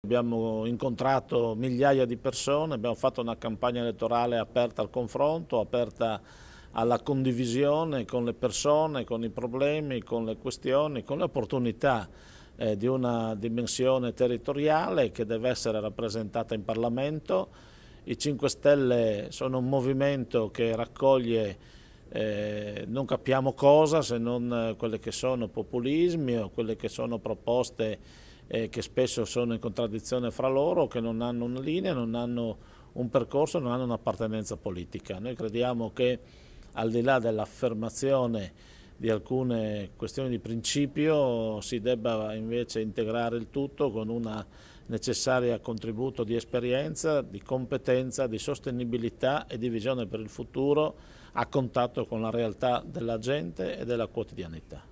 Abbiamo incontrato migliaia di persone, abbiamo fatto una campagna elettorale aperta al confronto, aperta alla condivisione con le persone, con i problemi, con le questioni, con le opportunità di una dimensione territoriale che deve essere rappresentata in Parlamento. I 5 Stelle sono un movimento che raccoglie non capiamo cosa se non quelle che sono populismi o quelle che sono proposte che spesso sono in contraddizione fra loro, che non hanno una linea, non hanno un percorso, non hanno un'appartenenza politica. Noi crediamo che al di là dell'affermazione di alcune questioni di principio si debba invece integrare il tutto con una necessaria contributo di esperienza, di competenza, di sostenibilità e di visione per il futuro a contatto con la realtà della gente e della quotidianità.